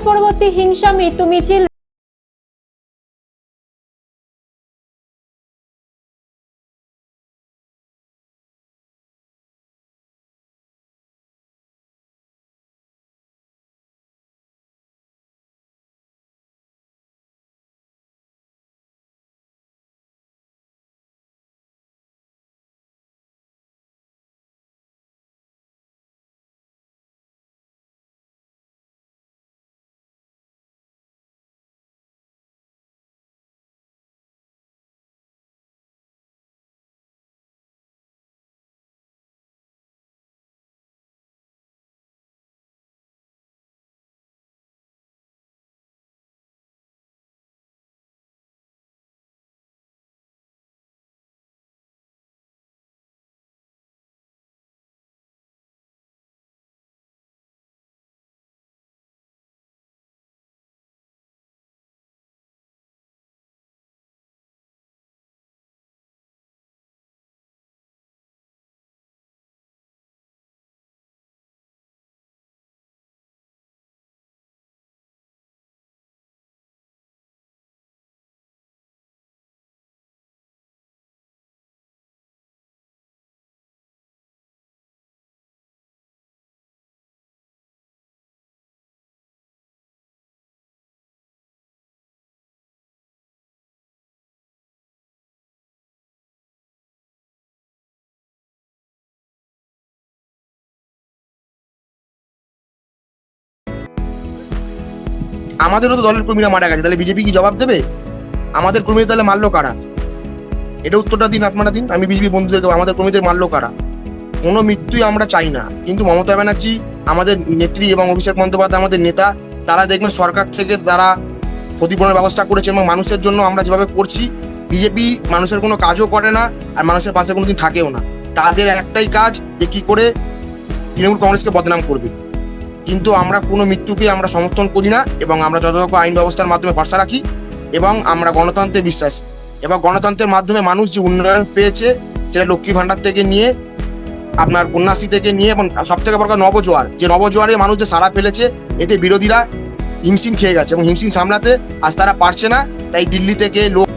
পরবর্তী হিংসা মৃত্যু মিছিল আমাদেরও তো দলের কর্মীরা মারা গেছে, তাহলে বিজেপি কি জবাব দেবে? আমাদের কর্মীরা তাহলে মারলো কারা? এটা উত্তরটা দিন, আপনারা দিন। আমি বিজেপি বন্ধুদেরকে, আমাদের কর্মীদের মারলো কারা? কোনো মৃত্যুই আমরা চাই না, কিন্তু মমতা ব্যানার্জি আমাদের নেত্রী এবং অভিষেক বন্দ্যোপাধ্যায় আমাদের নেতা, তারা দেখবেন সরকার থেকে তারা ক্ষতিপূরণের ব্যবস্থা করেছে এবং মানুষের জন্য আমরা যেভাবে করছি, বিজেপি মানুষের কোনো কাজও করে না আর মানুষের পাশে কোনোদিন থাকেও না। তাদের একটাই কাজ যে কি করে তৃণমূল কংগ্রেসকে বদনাম করবে। কিন্তু আমরা কোনো মৃত্যুকে আমরা সমর্থন করি না এবং আমরা যথাযথ আইন ব্যবস্থার মাধ্যমে ভরসা রাখি এবং আমরা গণতন্ত্রে বিশ্বাসী। এবং গণতন্ত্রের মাধ্যমে মানুষ যে উন্নয়ন পেয়েছে, সেটা লক্ষ্মী ভাণ্ডার থেকে নিয়ে, আপনার কন্যাশ্রী থেকে নিয়ে, এবং সব থেকে বড় কথা নবজোয়ার, যে নবজোয়ারে মানুষ যে সাড়া ফেলেছে, এতে বিরোধীরা হিমশিম খেয়ে গেছে এবং হিমশিম সামলাতে আজ তারা পারছে না। তাই দিল্লি থেকে লোক,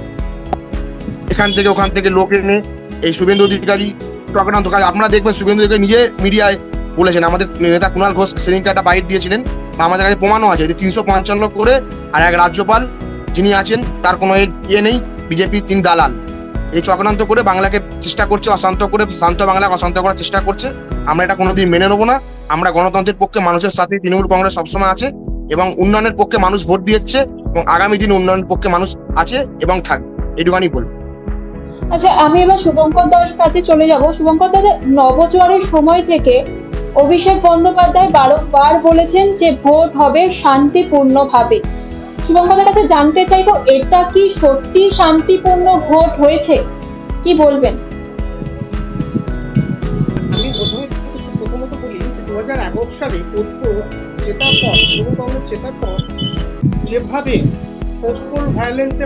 এখান থেকে ওখান থেকে লোক এনে এই শুভেন্দু অধিকারী চক্রান্ত কাজ। আপনারা দেখবেন শুভেন্দু অধিকারী নিজে মিডিয়ায় বলেছেন, আমাদের নেতা কুণাল ঘোষ সেদিনকে একটা বাইট দিয়েছিলেন, আমাদের কাছে প্রমাণও আছে যে 355 করে আর এক রাজ্যপাল যিনি আছেন তার কোনো ইয়ে নেই, বিজেপির তিনি দালাল। এই চক্রান্ত করে বাংলাকে চেষ্টা করছে অশান্ত করে, শান্ত বাংলাকে অশান্ত করার চেষ্টা করছে। আমরা এটা কোনোদিন মেনে নেবো না। আমরা গণতন্ত্রের পক্ষে, মানুষের সাথে তৃণমূল কংগ্রেস সবসময় আছে এবং উন্নয়নের পক্ষে মানুষ ভোট দিয়েছে এবং আগামী দিন উন্নয়নের পক্ষে মানুষ আছে এবং থাকবে, এটুখানি বলবো। আচ্ছা, আমি এবার শুভঙ্কর দার কাছে চলে যাব। শুভঙ্কর দাদা, নবজোয়ারের সময় থেকে অভিষেক বন্দ্যোপাধ্যায় বারবার বলেছেন যে ভোট হবে শান্তিপূর্ণভাবে। শুভঙ্কর দার কাছে জানতে চাইবো, এটা কি সত্যি শান্তিপূর্ণ ভোট হয়েছে? কি বলবেন? আমি প্রথমত বলি যে 2011 সালে পোস্টপোল জেতার পর, তৃণমূল কংগ্রেস জেতার পর যেভাবে পোস্টপোল ভায়োলেন্সে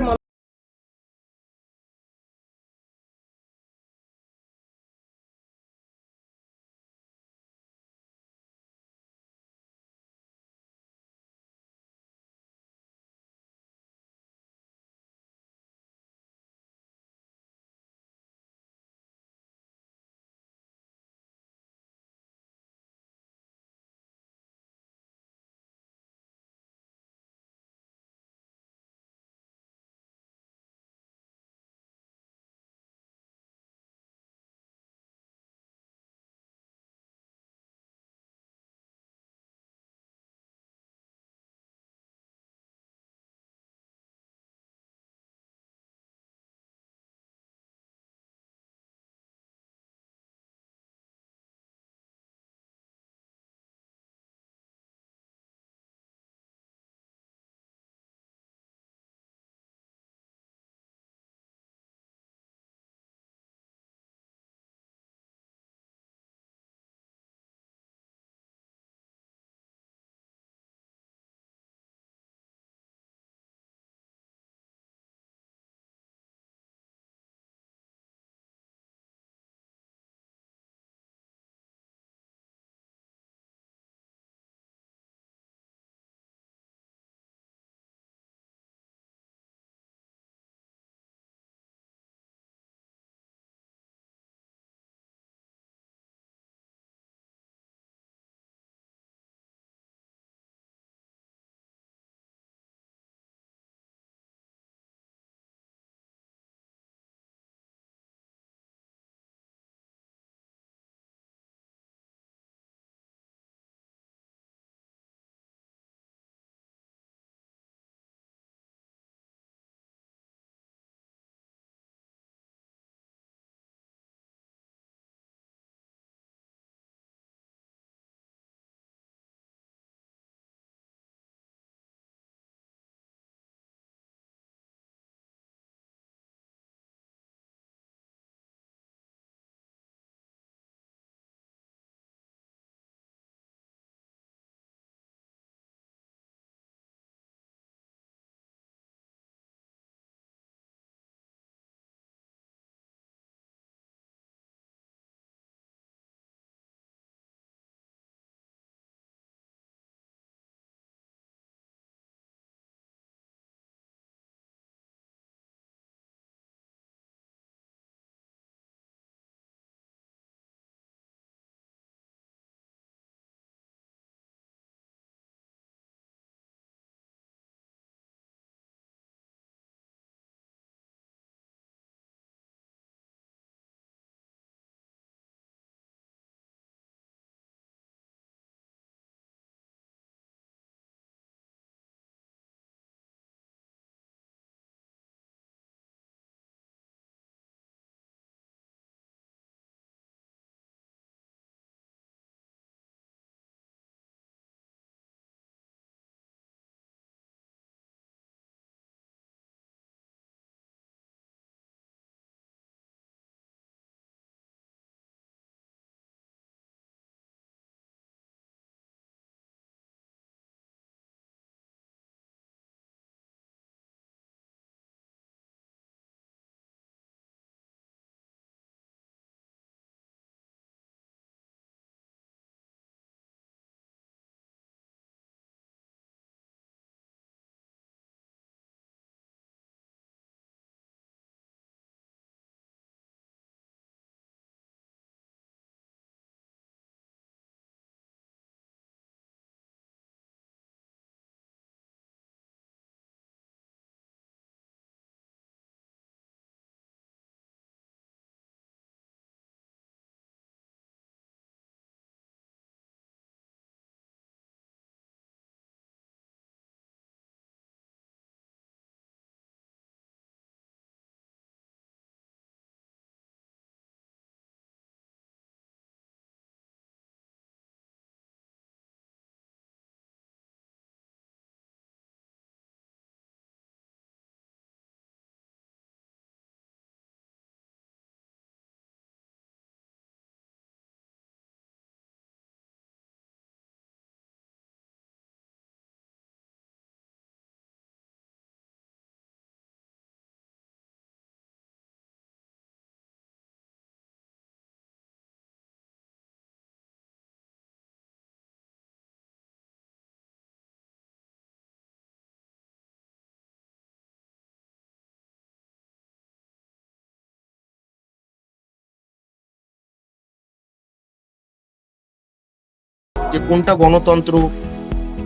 যে কোনটা গণতন্ত্র।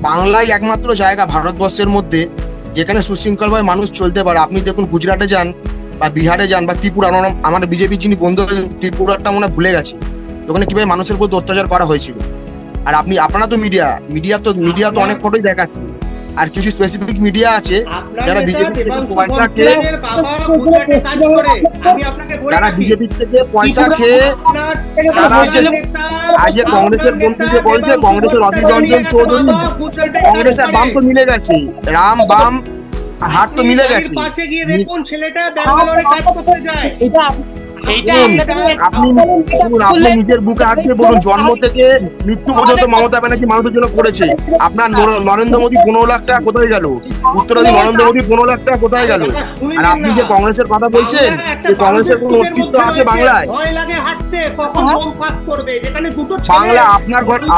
বাংলাই একমাত্র জায়গা ভারতবর্ষের মধ্যে যেখানে সুশৃঙ্খলভাবে মানুষ চলতে পারে। আপনি দেখুন গুজরাটে যান বা বিহারে যান বা ত্রিপুরা, আমার বিজেপি যিনি বন্ধু হলেন ত্রিপুরাটা মনে হয় ভুলে গেছে, ওখানে কিভাবে মানুষের প্রতি অত্যাচার করা হয়েছিল। আর আপনারা তো মিডিয়া তো অনেক ফটোই দেখাচ্ছে, আর কিছু স্পেসিফিক মিডিয়া আছে যারা বিজেপি থেকে পয়সা খেয়ে যারা বিজেপি থেকে পয়সা খেয়ে তারা আজকে কংগ্রেসের বন্ধু যে বলছে, কংগ্রেসের অধীর রঞ্জন চৌধুরী, কংগ্রেস আর বাম তো মিলে গেছে, রাম বাম হাত তো মিলে গেছে। আপনি নিজের বুকে হাত দিয়ে বলুন, জন্ম থেকে মৃত্যু পর্যন্ত মমতা ব্যানার্জি মানুষের জন্য করেছে। আপনার নরেন্দ্র মোদী 15 লাখ টাকা কোথায় গেল? উত্তরাধী নরেন্দ্র মোদী 15 লাখ টাকা কোথায় গেল? আর আপনি যে কংগ্রেসের কথা বলছেন, সেই কংগ্রেসের কোন অস্তিত্ব আছে বাংলায়? বাংলা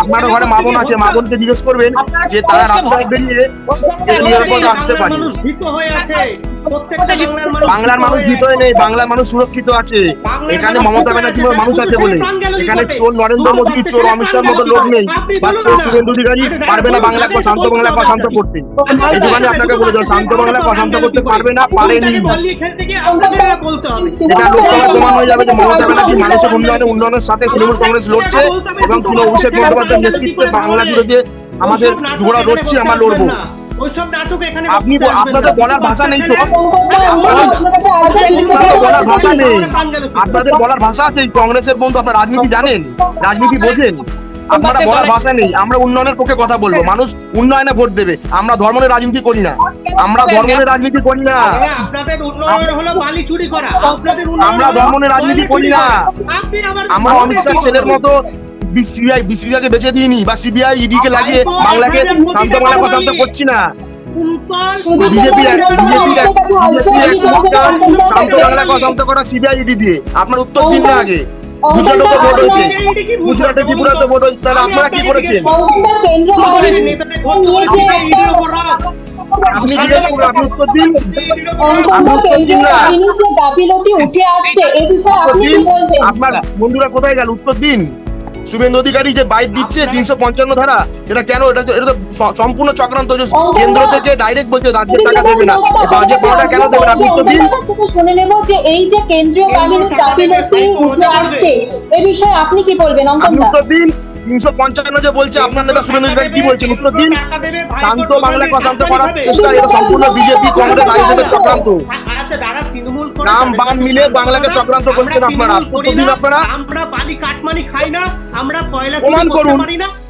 আপনার ঘরে মা বোন আছে, মা বোনকে জিজ্ঞেস করবেন যে তারা রাস্তায় বেরিয়ে নিরাপদ আসতে পারে। বাংলার মানুষ ভীত নেই, বাংলার মানুষ সুরক্ষিত আছে। এখানে মমতা ব্যানার্জি মানুষ আছে বলে, এখানে চোর নরেন্দ্র মোদী, চোর অমিত শাহর মতো লোক নেই, বা চোর শুভেন্দু অধিকারী পারবে না বাংলা শান্ত বাংলা শান্ত করতে। এই জন্য আপনাকে বলে দেবো, শান্ত বাংলা শান্ত করতে পারবে না, পারেনি। এটা লোকসভা প্রমাণ হয়ে যাবে যে মমতা ব্যানার্জি মানুষের উন্নয়নের সাথে তৃণমূল কংগ্রেস লড়ছে, এবং অভিষেক বন্দ্যোপাধ্যায়ের নেতৃত্বে বাংলা বিরোধী আমাদের যুবরা লড়ছি, আমরা লড়বো। আপনি আপনাদের বলার ভাষা নেই তো, বলার ভাষা নেই, আপনাদের বলার ভাষা আছে। কংগ্রেসের বন্ধু, আপনার রাজনীতি জানেন, রাজনীতি বোঝেন, আপনারা বলার ভাষা নেই। আমরা উন্নয়নের পক্ষে কথা বলবো, মানুষ উন্নয়নে ভোট দেবে। আমরা ধর্মের রাজনীতি করি না, আমরা ধর্মের রাজনীতি করি না, আমরা ধর্মের রাজনীতি করি না। আমরা অমিত শাহ ছেলের মতো বিসিবিআইকে বেঁচে দিইনি, বা সিবিআই ইডি কে লাগিয়ে বাংলাকে শান্ত বাংলা শান্ত করছি না। বিজেপি শান্ত বাংলা শান্ত করা সিবিআই ইডি দিয়ে। আপনার উত্তর দিন না আগে। গুজরাটে তো ভোট হয়েছে, গুজরাটে ত্রিপুরাতে ভোট হয়েছে, তাহলে আপনারা কি করেছেন? আপনি জিজ্ঞেস করুন, আপনি উত্তর দিন। আপনার বন্ধুরা কোথায় গেল? উত্তর দিন। শুভেন্দু অধিকারী যে বাইট দিচ্ছে 355 ধারা, সেটা কেন? এটা তো সম্পূর্ণ চক্রান্ত। কেন্দ্র থেকে ডাইরেক্ট বলছে রাজ্যের টাকা দেবে না, বাজেট পাওয়াটা কেন দেবে না? আপনি উত্তর দিন। শুনে নেব যে এই যে কেন্দ্রীয় বাহিনীর গাফিলতি উঠে আসছে, এই বিষয়ে আপনি কি বলবেন? আপনি উত্তর দিন। 355 যে বলছে, আপনার নেতা শুভেন্দু অধিকারী কি বলছেন? উত্তর দিন। শান্ত বাংলাকে অশান্ত করার চেষ্টা, এটা সম্পূর্ণ বিজেপি কংগ্রেস আইএসএফের চক্রান্ত। রাম বাম মিলে বাংলাকে চক্রান্ত করছেন আপনারা। উত্তর দিন আপনারা। প্রমাণ করুন।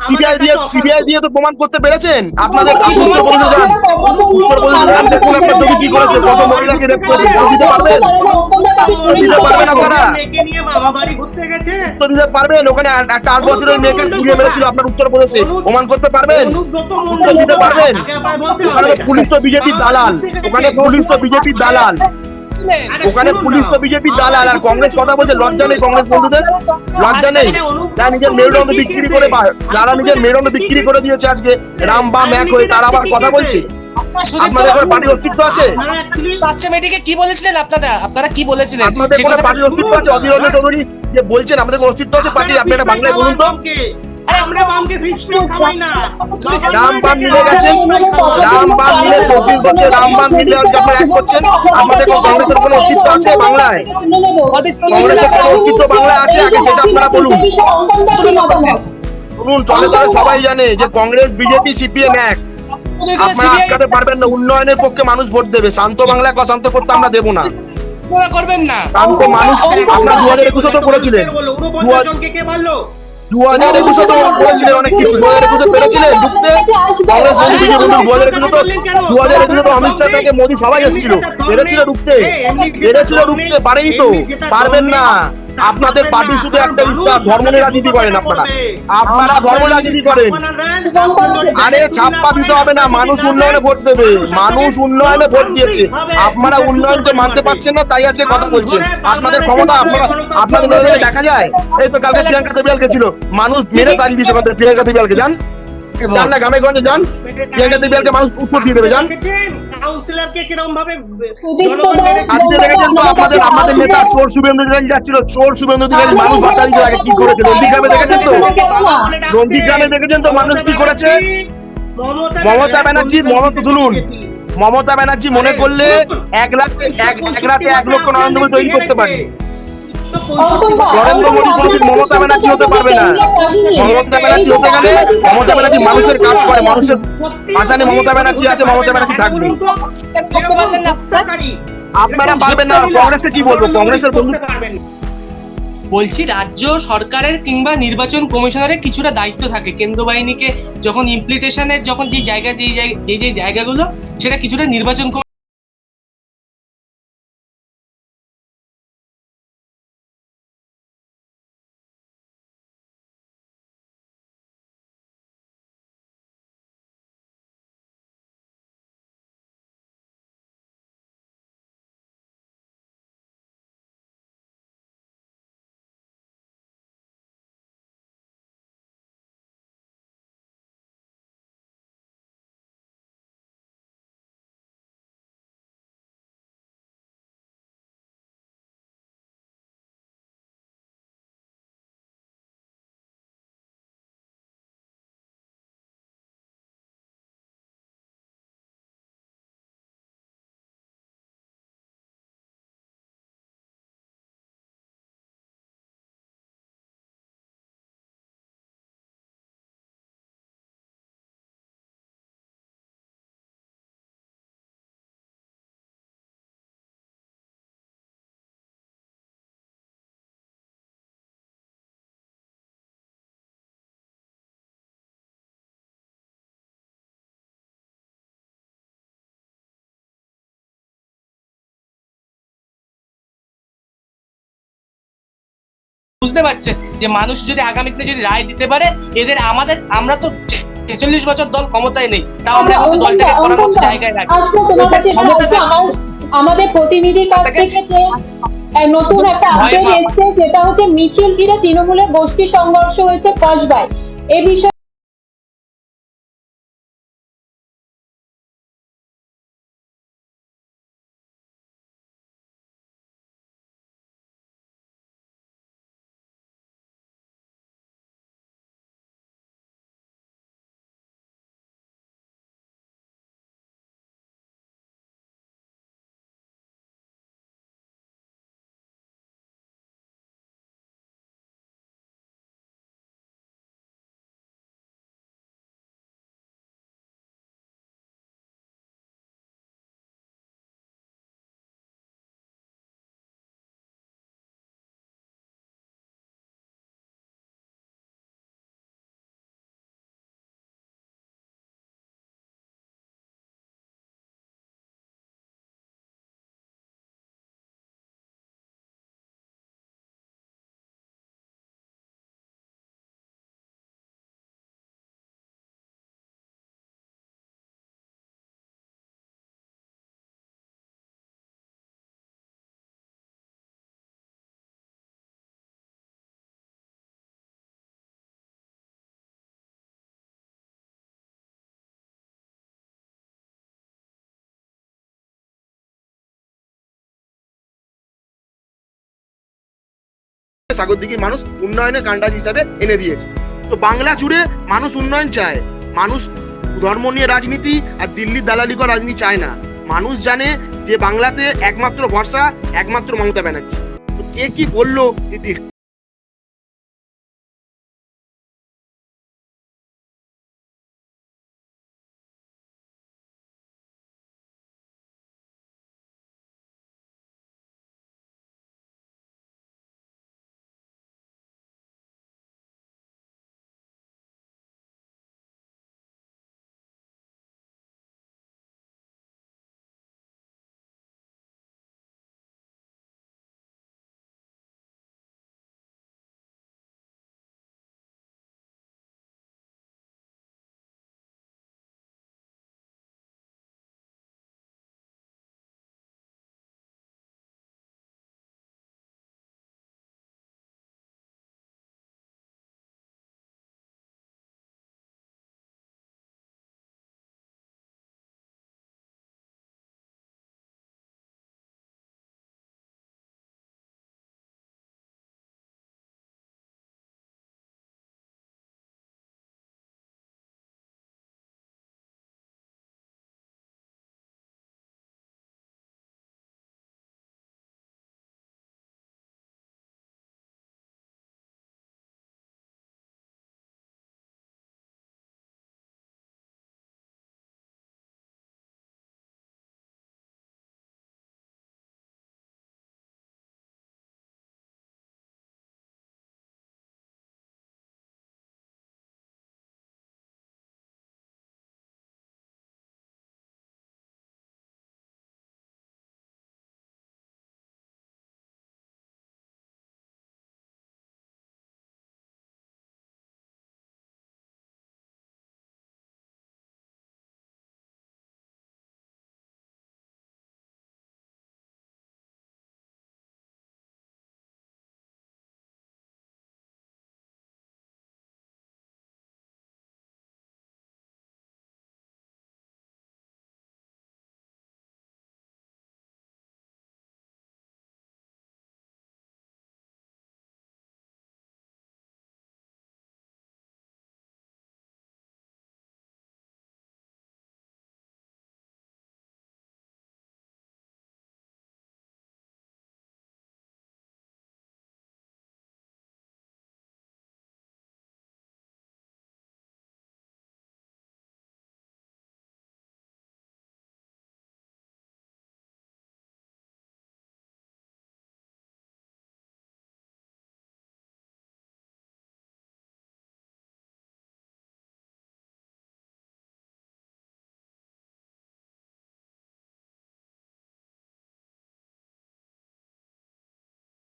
সিবিআই দিয়ে তো প্রমাণ করতে পেরেছেন। আপনাদের উত্তরপ্রদেশে যান, উত্তরপ্রদেশে যান, দেখুন আপনার ছবি কি করেছে, কত মহিলাকে রেপ করেছে। দিতে পারবেন? দিতে পারবেন আপনারা? উত্তর দিতে পারবেন? ওখানে একটা 8 বছরের মেয়েকে পুড়িয়ে মেরেছিল আপনার উত্তরপ্রদেশে, প্রমাণ করতে পারবেন? উত্তর দিতে পারবেন? ওখানে পুলিশ তো বিজেপির দালাল, ওখানে পুলিশ তো বিজেপির দালাল, ওখানে পুলিশ তো বিজেপির দালাল। আর কংগ্রেস কথা বলছে, লজ্জা নেই কংগ্রেস বন্ধুদের? লজ্জা নেই? যারা নিজের মেরুদণ্ড বিক্রি করে, যারা নিজের মেরুদণ্ড বিক্রি করে দিয়েছে আজকে রাম বাম এক হয়ে, তারা আবার কথা বলছে। আপনাদের কোনো পার্টির অস্তিত্ব আছে? বাচ্চা মেয়েটিকে কি বলেছিলেন আপনারা কি বলেছিলেন? আপনাদের কোনো পার্টির অস্তিত্ব আছে? অধীর রঞ্জন চৌধুরী যে বলছেন আমাদের কোনো অস্তিত্ব আছে পার্টি, আপনি একটা বাংলায় বলুন তো। রাম বাম মিলে গেছেন, রাম বাম মিলে 24 বছর রাম বাম মিলে আজকে আপনারা এক করছেন। আমাদের কংগ্রেসের কোনো অস্তিত্ব আছে বাংলায়? কংগ্রেসের কোনো অস্তিত্ব বাংলায় আছে? আগে সেটা আপনারা বলুন। বলুন, তলে তলে সবাই জানে যে কংগ্রেস বিজেপি সিপিএম এক। আপনারা আটকাতে পারবেন না। উন্নয়নের পক্ষে মানুষ ভোট দেবে, শান্ত বাংলায় অশান্ত করতে আমরা দেবো না। করবেন না। শান্ত মানুষ আপনারা 2021 তো করেছিলেন, 2021 তো করেছিলেন অনেক কিছু। 2021 পেরেছিলেন ঢুকতে, কংগ্রেস বন্ধু বিজেপি বন্ধু 2021 তো অমিত শাহ থেকে মোদী সবাই এসেছিল, পেরেছিল ঢুকতে, পারেনি তো, পারবেন না। আপনাদের পার্টি শুধু একটা ইস্তার, ধর্মের রাজনীতি করেন আপনারা ধর্ম রাজনীতি করেন। আরে ছাপ্পা দিতে হবে না, মানুষ উন্নয়নে ভোট দেবে, মানুষ উন্নয়নে ভোট দিয়েছে। আপনারা উন্নয়নকে মানতে পারছেন না, তাই আজকে কথা বলছেন। আপনাদের ক্ষমতা আপনাদের নজরে দেখা যায়। এই তো কালকে প্রিয়াঙ্কা দেবীলাল গেছিল, মানুষ মেরে তাড়িয়ে দিয়েছে। প্রিয়াঙ্কা দেবীলালকে যান না, গ্রামে গঞ্জে যান, প্রিয়াঙ্কা দেবীলালকে মানুষ উত্তর দিয়ে দেবে, যান। কাউন্সিলরকে কিরকম ভাবে সুদীপ্ত জনগণ দাস মেরেছে? আজকে দেখেছেন তো আপনাদের আমাদের নেতা চোর শুভেন্দু অধিকারী যাচ্ছিল, চোর শুভেন্দু অধিকারী মানুষ বাঁচানোর আগে কি করেছে নন্দীগ্রামে দেখেছেন তো? নন্দীগ্রামে দেখেছেন তো মানুষ কি করেছে? মমতা ব্যানার্জি মমতা তুলুন, মমতা ব্যানার্জি মনে করলে এক রাতে 1 লক্ষ নরেন্দ্র মোদী তৈরি করতে পারি। নরেন্দ্র মোদী কোনোদিন মমতা ব্যানার্জি হতে পারবে না। মমতা ব্যানার্জি হতে গেলে মমতা ব্যানার্জি মানুষের কাজ করে, মানুষের ভাষানে মমতা ব্যানার্জি আছে, মমতা ব্যানার্জি থাকবে। করতে পারলেন না আপনারা পারবেন না, কংগ্রেসকে কি বলবো? কংগ্রেসের বন্ধু বলছি রাজ্য সরকারের কিংবা নির্বাচন কমিশনারের কিছুটা দায়িত্ব থাকে কেন্দ্র বাহিনীকে যখন ইমপ্লিটেশনের যখন যে জায়গা যে জায়গাগুলো সেটা কিছুটা নির্বাচন বুঝতে পারছে যে মানুষ যদি আগামীতে যদি রায় দিতে পারে এদের আমরা তো 46 বছর দল ক্ষমতায় নেই, তাও আমরা কিন্তু দলটাকে করার মতো জায়গায় রাখি। আমাদের প্রতিনিধির কাছ থেকে যে নতুন একটা আপডেট এসছে সেটা হচ্ছে মিছিল ঘিরে তৃণমূলের গোষ্ঠী সংঘর্ষ হয়েছে কসবায়। এই বিষয়ে সাগরদিঘির মানুষ উন্নয়নের কাণ্ডারি হিসাবে এনে দিয়েছে। তো বাংলা জুড়ে মানুষ উন্নয়ন চায়, মানুষ ধর্ম নিয়ে রাজনীতি আর দিল্লির দালালি করা রাজনীতি চায় না। মানুষ জানে যে বাংলাতে একমাত্র ভরসা একমাত্র মমতা ব্যানার্জি। তো কে কি বললো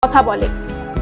কথা বলে।